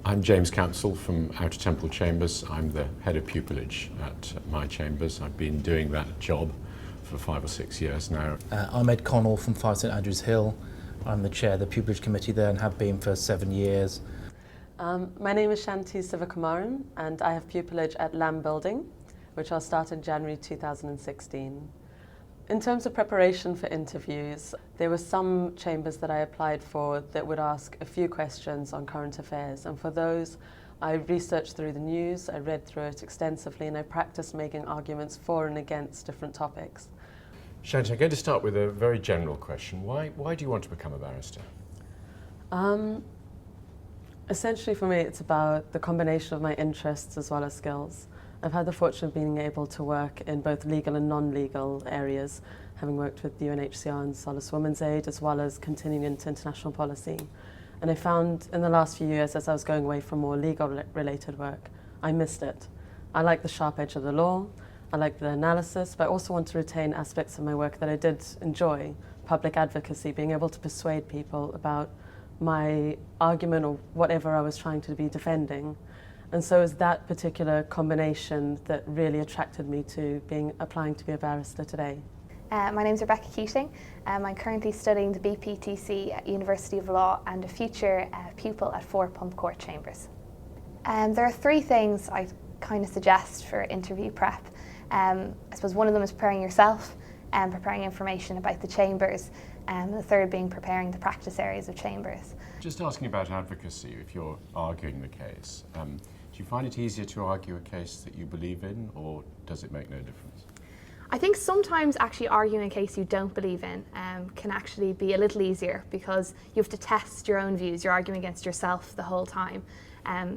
I'm James Counsell from Outer Temple Chambers. I'm the head of pupillage at my chambers. I've been doing that job for 5 or 6 years now. I'm Connell from 5 St Andrews Hill. I'm the chair of the Pupillage Committee there and have been for 7 years. My name is Shanthi and I have pupillage at Lamb Building, which I'll start in January 2016. In terms of preparation for interviews, there were some chambers that I applied for that would ask a few questions on current affairs, and for those I researched through the news, I read through it extensively, and I practiced making arguments for and against different topics. Shanthi, I'm going to start with a very general question. Why do you want to become a barrister? Essentially for me it's about the combination of my interests as well as skills. I've had the fortune of being able to work in both legal and non-legal areas, having worked with the UNHCR and Solace Women's Aid, as well as continuing into international policy. And I found in the last few years, as I was going away from more legal-related work, I missed it. I like the sharp edge of the law, I like the analysis, but I also want to retain aspects of my work that I did enjoy, public advocacy, being able to persuade people about my argument or whatever I was trying to be defending. And so it's that particular combination that really attracted me to applying to be a barrister today. My name's Rebecca Kiessling. I'm currently studying the BPTC at University of Law and a future pupil at 4 Pump Court Chambers. There are 3 things I kind of suggest for interview prep. I suppose one of them is preparing yourself and preparing information about the chambers, and the third being preparing the practice areas of chambers. Just asking about advocacy, if you're arguing the case, do you find it easier to argue a case that you believe in, or does it make no difference? I think sometimes actually arguing a case you don't believe in can actually be a little easier, because you have to test your own views. You're arguing against yourself the whole time.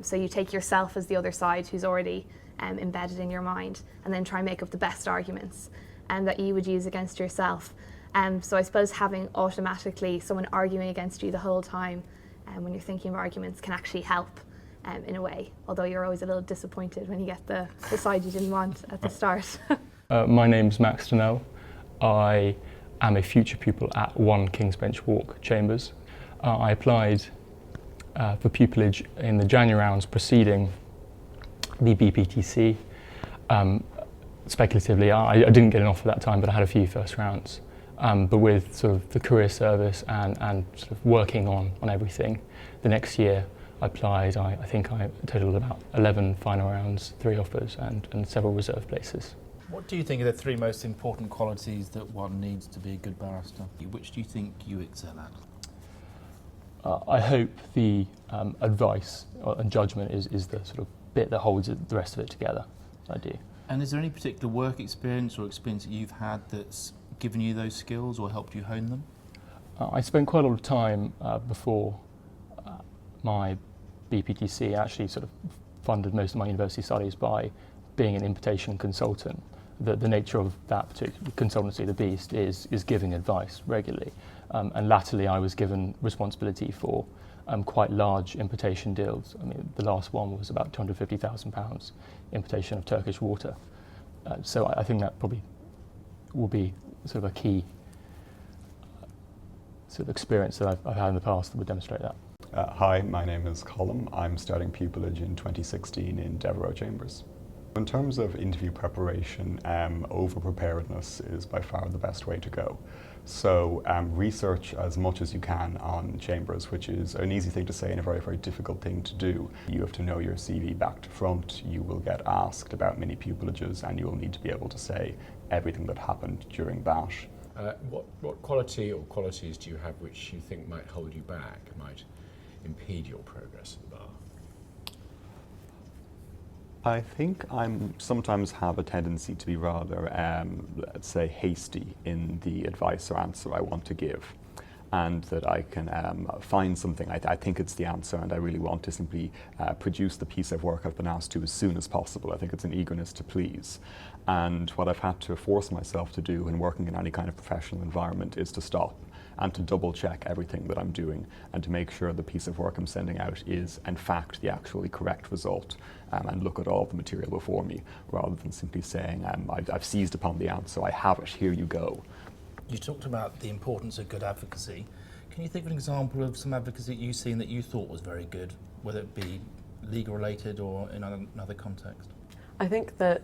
So you take yourself as the other side who's already embedded in your mind, and then try and make up the best arguments that you would use against yourself. So I suppose having automatically someone arguing against you the whole time when you're thinking of arguments can actually help in a way, although you're always a little disappointed when you get the side you didn't want at the start. My name's Connell. I am a future pupil at 1 King's Bench Walk Chambers. I applied for pupillage in the January rounds preceding the BPTC. Speculatively, I didn't get an offer that time, but I had a few first rounds. But with sort of the career service and sort of working on everything, the next year I applied. I think I totaled about 11 final rounds, 3 offers and several reserve places. What do you think are the 3 most important qualities that one needs to be a good barrister? Which do you think you excel at? I hope the advice and judgment is the sort of bit that holds the rest of it together. I do. And is there any particular work experience or experience that you've had that's given you those skills or helped you hone them? I spent quite a lot of time before my BPTC. I actually sort of funded most of my university studies by being an invitation consultant. The nature of that particular consultancy, the Beast, is giving advice regularly. And latterly I was given responsibility for quite large importation deals. I mean, the last one was about £250,000 importation of Turkish water. So I think that probably will be sort of a key sort of experience that I've had in the past that would demonstrate that. Hi, my name is Colm. I'm starting pupillage in 2016 in Devereux Chambers. In terms of interview preparation, over-preparedness is by far the best way to go. So research as much as you can on chambers, which is an easy thing to say and a very, very difficult thing to do. You have to know your CV back to front. You will get asked about many pupillages and you will need to be able to say everything that happened during that. What quality or qualities do you have which you think might hold you back, might impede your progress at the bar? I think I sometimes have a tendency to be rather, let's say, hasty in the advice or answer I want to give, and that I can find something, I think it's the answer, and I really want to simply produce the piece of work I've been asked to as soon as possible. I think it's an eagerness to please. And what I've had to force myself to do in working in any kind of professional environment is to stop and to double check everything that I'm doing and to make sure the piece of work I'm sending out is in fact the actually correct result, and look at all of the material before me rather than simply saying I've seized upon the answer, I have it, here you go. You talked about the importance of good advocacy. Can you think of an example of some advocacy you've seen that you thought was very good, whether it be legal related or in another context? I think that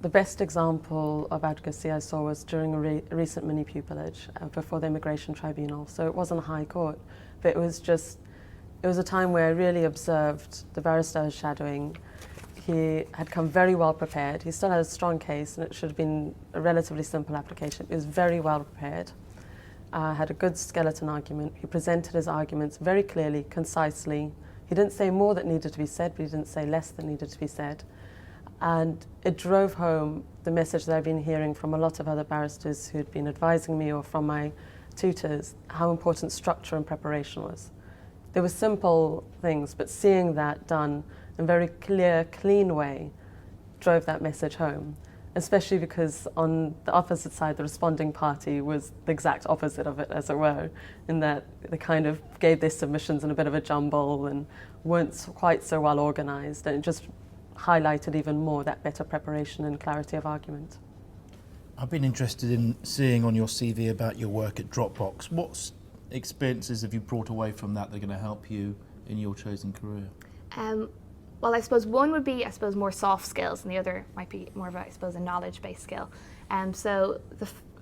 the best example of advocacy I saw was during a recent mini pupillage before the Immigration Tribunal. So it wasn't a high court, but it was a time where I really observed the barrister I was shadowing. He had come very well prepared. He still had a strong case, and it should have been a relatively simple application. He was very well prepared, had a good skeleton argument. He presented his arguments very clearly, concisely. He didn't say more that needed to be said, but he didn't say less that needed to be said. And it drove home the message that I've been hearing from a lot of other barristers who'd been advising me or from my tutors, how important structure and preparation was. There were simple things, but seeing that done in a very clear, clean way drove that message home, especially because on the opposite side, the responding party was the exact opposite of it, as it were, in that they kind of gave their submissions in a bit of a jumble and weren't quite so well organised, and it just highlighted even more that better preparation and clarity of argument. I've been interested in seeing on your CV about your work at Dropbox. What experiences have you brought away from that are going to help you in your chosen career? Well, I suppose one would be, more soft skills, and the other might be more of a knowledge-based skill. So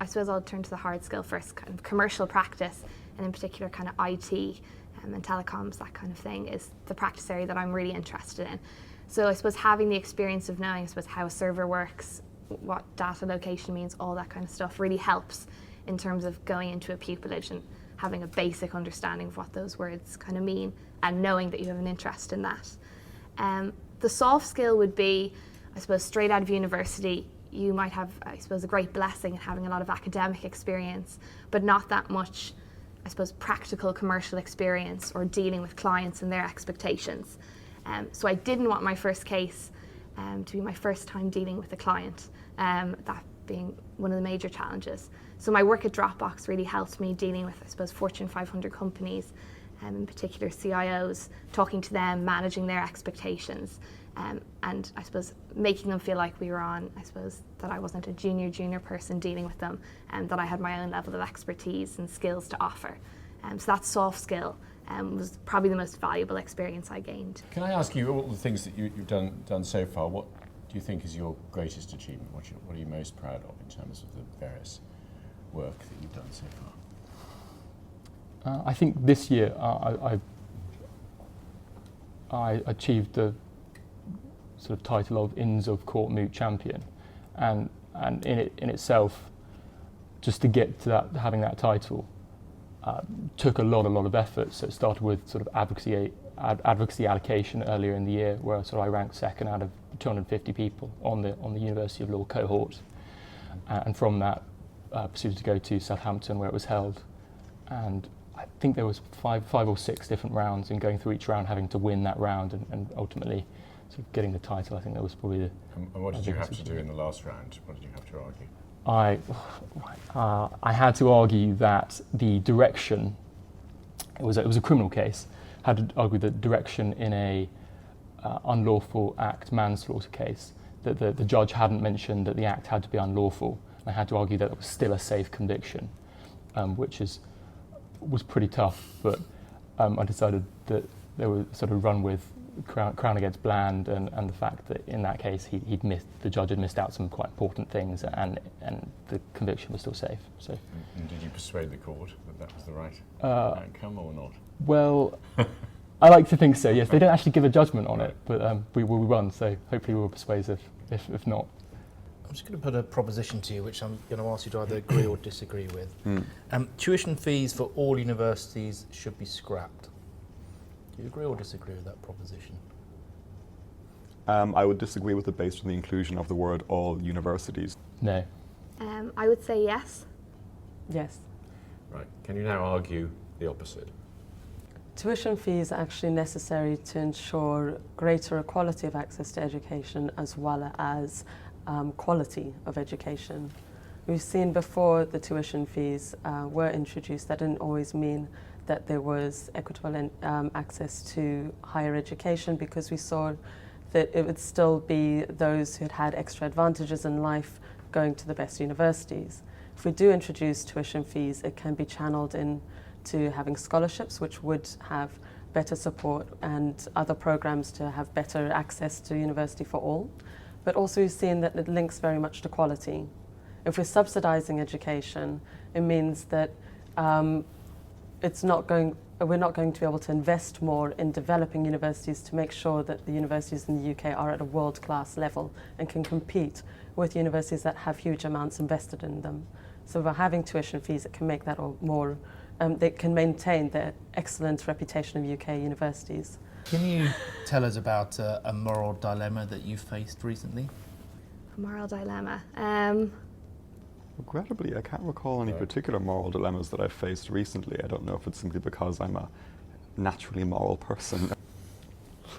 I suppose I'll turn to the hard skill first, kind of commercial practice, and in particular kind of IT and telecoms, that kind of thing, is the practice area that I'm really interested in. So I suppose having the experience of knowing, how a server works, what data location means, all that kind of stuff really helps in terms of going into a pupillage and having a basic understanding of what those words kind of mean and knowing that you have an interest in that. The soft skill would be, straight out of university, you might have, a great blessing in having a lot of academic experience, but not that much, practical commercial experience or dealing with clients and their expectations. So I didn't want my first case to be my first time dealing with a client, that being one of the major challenges. So my work at Dropbox really helped me dealing with, Fortune 500 companies, in particular CIOs, talking to them, managing their expectations, and making them feel like we were on, that I wasn't a junior person dealing with them, and that I had my own level of expertise and skills to offer. So that soft skill was probably the most valuable experience I gained. Can I ask you, all the things that you've done so far, what do you think is your greatest achievement? What are you most proud of in terms of the various work that you've done so far? I think this year I achieved the sort of title of Inns of Court Moot Champion, and in itself, just to get to that, having that title, took a lot of effort. So it started with sort of advocacy allocation earlier in the year, where I ranked second out of 250 people on the University of Law cohort, and from that proceeded to go to Southampton, where it was held, and I think there was five or six different rounds, and going through each round having to win that round and ultimately sort of getting the title. I think that was probably the... And what did you have to do in the last round? What did you have to argue? I had to argue that the direction, it was a criminal case, had to argue the direction in a unlawful act manslaughter case, that the judge hadn't mentioned that the act had to be unlawful. And I had to argue that it was still a safe conviction, which was pretty tough, but I decided that they were sort of run with Crown against Bland, and the fact that in that case the judge had missed out some quite important things, and the conviction was still safe. So. And did you persuade the court that was the right outcome or not? Well, I like to think so. Yes, they don't actually give a judgment on it, but we won, so hopefully we were persuasive. If not. I'm just going to put a proposition to you, which I'm going to ask you to either agree or disagree with. Tuition fees for all universities should be scrapped. Do you agree or disagree with that proposition? I would disagree with it based on the inclusion of the word all universities. No. I would say yes. Yes. Right. Can you now argue the opposite? Tuition fees are actually necessary to ensure greater equality of access to education as well as quality of education. We've seen before the tuition fees were introduced, that didn't always mean that there was equitable access to higher education, because we saw that it would still be those who'd had extra advantages in life going to the best universities. if we do introduce tuition fees, it can be channeled into having scholarships, which would have better support and other programs to have better access to university for all. But also we've seen that it links very much to quality. If we're subsidising education, it means that we're not going to be able to invest more in developing universities to make sure that the universities in the UK are at a world-class level and can compete with universities that have huge amounts invested in them. So by having tuition fees, it can make that more, they can maintain the excellent reputation of UK universities. Can you tell us about a moral dilemma that you faced recently? A moral dilemma. Regrettably, I can't recall any particular moral dilemmas that I've faced recently. I don't know if it's simply because I'm a naturally moral person.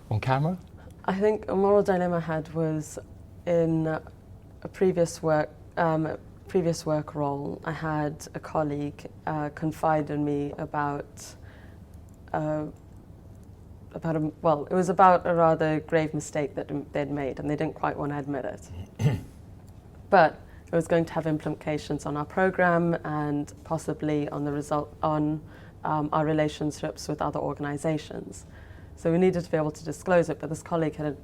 On camera? I think a moral dilemma I had was in a previous work role. I had a colleague confide in me about it was about a rather grave mistake that they'd made, and they didn't quite want to admit it. But it was going to have implications on our program and possibly on the result on our relationships with other organisations. So we needed to be able to disclose it, but this colleague had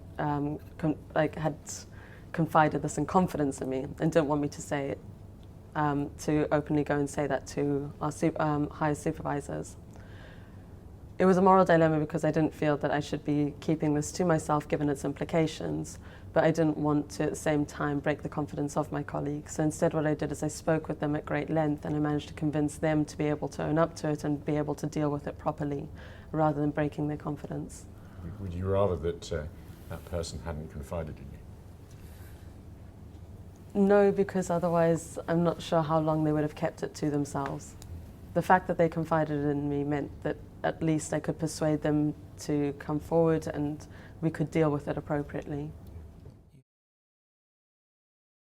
had confided this in confidence in me and didn't want me to say it, to openly go and say that to our higher supervisors. It was a moral dilemma because I didn't feel that I should be keeping this to myself given its implications, but I didn't want to at the same time break the confidence of my colleagues. So instead what I did is I spoke with them at great length, and I managed to convince them to be able to own up to it and be able to deal with it properly rather than breaking their confidence. Would you rather that that person hadn't confided in you? No, because otherwise I'm not sure how long they would have kept it to themselves. The fact that they confided in me meant that at least I could persuade them to come forward and we could deal with it appropriately.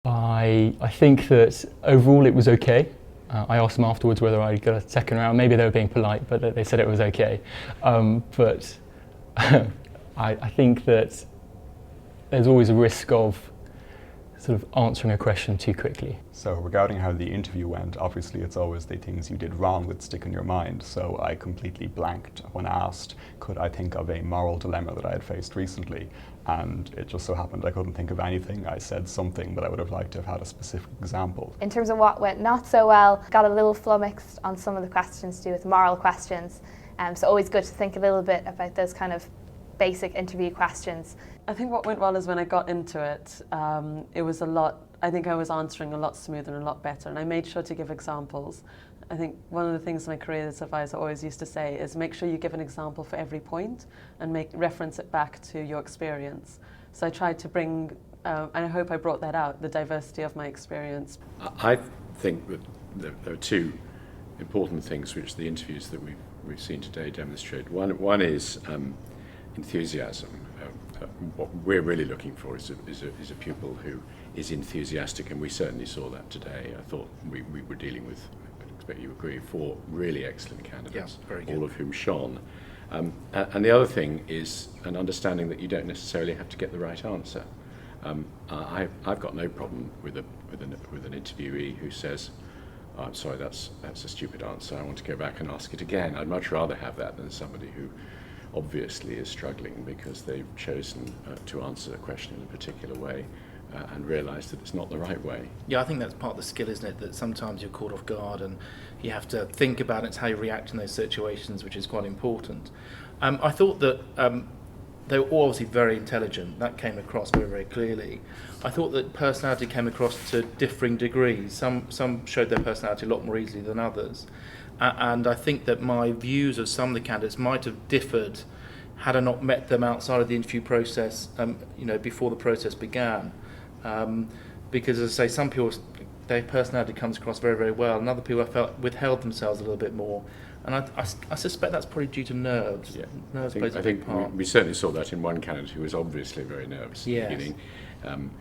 I think that overall it was okay. I asked them afterwards whether I got a second round. Maybe they were being polite, but they said it was okay. But I think that there's always a risk of sort of answering a question too quickly. So regarding how the interview went, obviously it's always the things you did wrong that stick in your mind. So I completely blanked when asked, could I think of a moral dilemma that I had faced recently? And it just so happened I couldn't think of anything. I said something, but I would have liked to have had a specific example. In terms of what went not so well, got a little flummoxed on some of the questions to do with moral questions. So always good to think a little bit about those kind of basic interview questions. I think what went well is when I got into it, it was I think I was answering a lot smoother and a lot better, and I made sure to give examples. I think one of the things my careers advisor always used to say is make sure you give an example for every point and reference it back to your experience. So I tried to bring, and I hope I brought that out, the diversity of my experience. I think that there are two important things which the interviews that we've seen today demonstrate. One is enthusiasm. What we're really looking for is a pupil who is enthusiastic, and we certainly saw that today. I thought we were dealing with, I expect you agree, 4 really excellent candidates, very good. all of whom shone. And the other thing is an understanding that you don't necessarily have to get the right answer. I've got no problem with an interviewee who says, oh, I'm sorry, that's a stupid answer, I want to go back and ask it again. I'd much rather have that than somebody who obviously is struggling because they've chosen to answer a question in a particular way and realise that it's not the right way. Yeah, I think that's part of the skill, isn't it? That sometimes you're caught off guard and you have to think about it. It's how you react in those situations, which is quite important. I thought that they were all obviously very intelligent. That came across very, very clearly. I thought that personality came across to differing degrees. Some showed their personality a lot more easily than others. And I think that my views of some of the candidates might have differed had I not met them outside of the interview process, before the process began. Because, as I say, some people, their personality comes across very, very well, and other people I felt withheld themselves a little bit more. And I suspect that's probably due to nerves. Yeah. Nerves plays a big part. We certainly saw that in one candidate who was obviously very nervous at the beginning.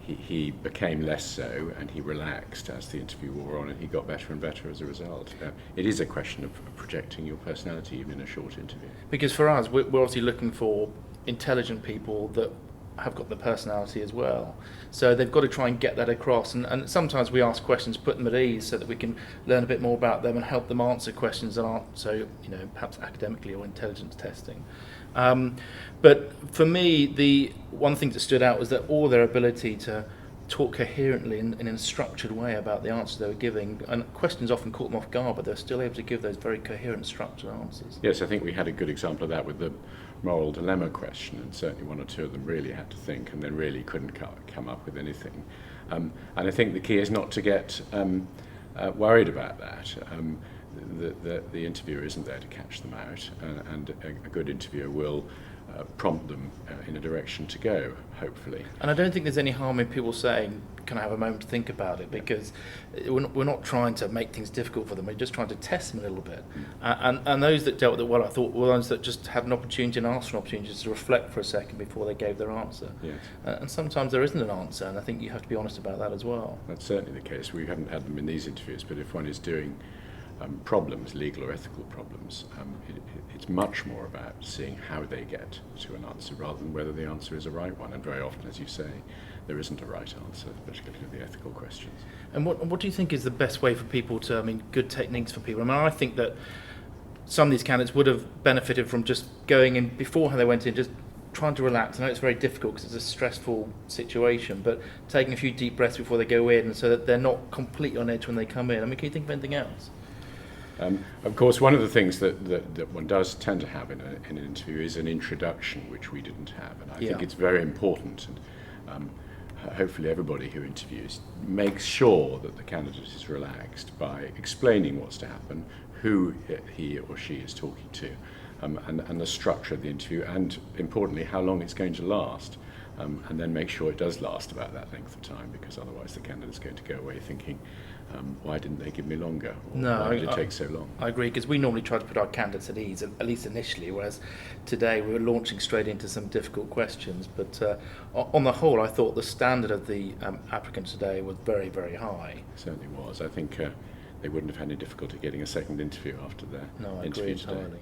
He became less so, and he relaxed as the interview wore on, and he got better and better as a result. It is a question of projecting your personality even in a short interview. Because for us, we're obviously looking for intelligent people that have got the personality as well. So they've got to try and get that across. And sometimes we ask questions, put them at ease so that we can learn a bit more about them and help them answer questions that aren't so, perhaps academically or intelligence testing. But for me, the one thing that stood out was that all their ability to talk coherently in a structured way about the answers they were giving, and questions often caught them off guard, but they're still able to give those very coherent, structured answers. Yes, I think we had a good example of that with the moral dilemma question, and certainly one or two of them really had to think and then really couldn't come up with anything. And I think the key is not to get worried about that. The interviewer isn't there to catch them out, and a good interviewer will prompt them in a direction to go, hopefully. And I don't think there's any harm in people saying, can I have a moment to think about it? Because we're not trying to make things difficult for them, we're just trying to test them a little bit. And those that dealt with it well, I thought, were those that just had an opportunity and asked for an opportunity to reflect for a second before they gave their answer. Yes. And sometimes there isn't an answer, and I think you have to be honest about that as well. That's certainly the case. We haven't had them in these interviews, but if one is doing problems, legal or ethical problems, it's much more about seeing how they get to an answer rather than whether the answer is a right one. And very often, as you say, there isn't a right answer, particularly with the ethical questions. And what do you think is the best way for people to, good techniques for people? I think that some of these candidates would have benefited from just going in beforehand they went in, just trying to relax. I know it's very difficult because it's a stressful situation, but taking a few deep breaths before they go in so that they're not completely on edge when they come in. Can you think of anything else? Of course, one of the things that one does tend to have in an interview is an introduction, which we didn't have. And I think it's very important, and hopefully everybody who interviews makes sure that the candidate is relaxed by explaining what's to happen, who he or she is talking to, and the structure of the interview, and importantly, how long it's going to last. And then make sure it does last about that length of time, because otherwise the candidate's going to go away thinking, why didn't they give me longer? Or why did it take so long? I agree, because we normally try to put our candidates at ease, at least initially, whereas today we were launching straight into some difficult questions. But on the whole, I thought the standard of the applicants today was very, very high. It certainly was. I think they wouldn't have had any difficulty getting a second interview after their No, I interview agree today. entirely.